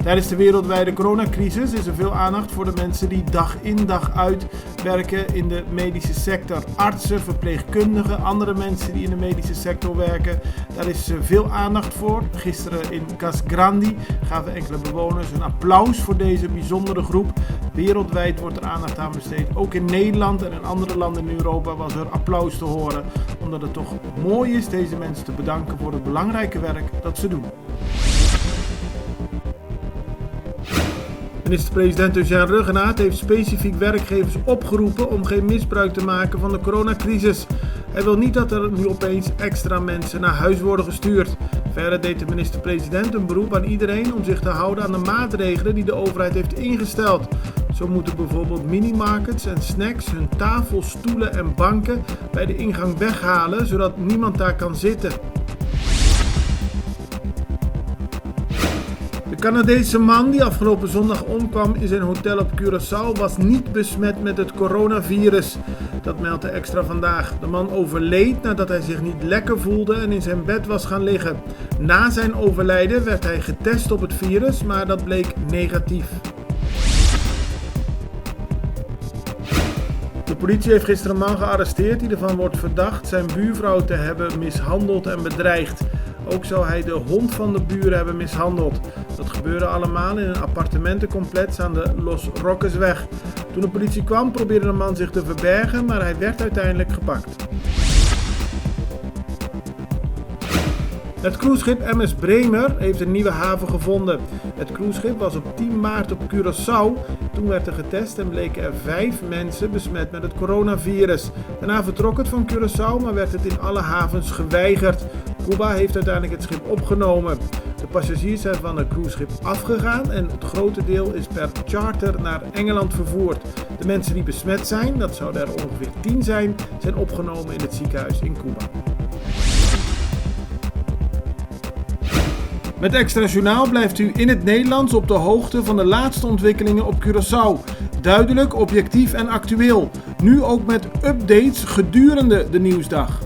Tijdens de wereldwijde coronacrisis is er veel aandacht voor de mensen die dag in dag uit werken in de medische sector. Artsen, verpleegkundigen, andere mensen die in de medische sector werken. Daar is veel aandacht voor. Gisteren in Casgrandi gaven enkele bewoners een applaus voor deze bijzondere groep. Wereldwijd wordt er aandacht aan besteed. Ook in Nederland en in andere landen in Europa was er applaus te horen. Omdat het toch mooi is deze mensen te bedanken voor het belangrijke werk dat ze doen. Minister-president Eugène Ruggenaat heeft specifiek werkgevers opgeroepen om geen misbruik te maken van de coronacrisis. Hij wil niet dat er nu opeens extra mensen naar huis worden gestuurd. Verder deed de minister-president een beroep aan iedereen om zich te houden aan de maatregelen die de overheid heeft ingesteld. Zo moeten bijvoorbeeld minimarkets en snacks hun tafels, stoelen en banken bij de ingang weghalen, zodat niemand daar kan zitten. De Canadese man die afgelopen zondag omkwam in zijn hotel op Curaçao was niet besmet met het coronavirus. Dat meldt de Extra vandaag. De man overleed nadat hij zich niet lekker voelde en in zijn bed was gaan liggen. Na zijn overlijden werd hij getest op het virus, maar dat bleek negatief. De politie heeft gisteren een man gearresteerd die ervan wordt verdacht zijn buurvrouw te hebben mishandeld en bedreigd. Ook zou hij de hond van de buren hebben mishandeld. Dat gebeurde allemaal in een appartementencomplex aan de Los Roquesweg. Toen de politie kwam probeerde de man zich te verbergen, maar hij werd uiteindelijk gepakt. Het cruiseschip MS Bremer heeft een nieuwe haven gevonden. Het cruiseschip was op 10 maart op Curaçao. Toen werd er getest en bleken er 5 mensen besmet met het coronavirus. Daarna vertrok het van Curaçao, maar werd het in alle havens geweigerd. Cuba heeft uiteindelijk het schip opgenomen. De passagiers zijn van het cruiseschip afgegaan en het grote deel is per charter naar Engeland vervoerd. De mensen die besmet zijn, dat zouden er ongeveer 10 zijn opgenomen in het ziekenhuis in Cuba. Met Extra Journaal blijft u in het Nederlands op de hoogte van de laatste ontwikkelingen op Curaçao. Duidelijk, objectief en actueel. Nu ook met updates gedurende de nieuwsdag.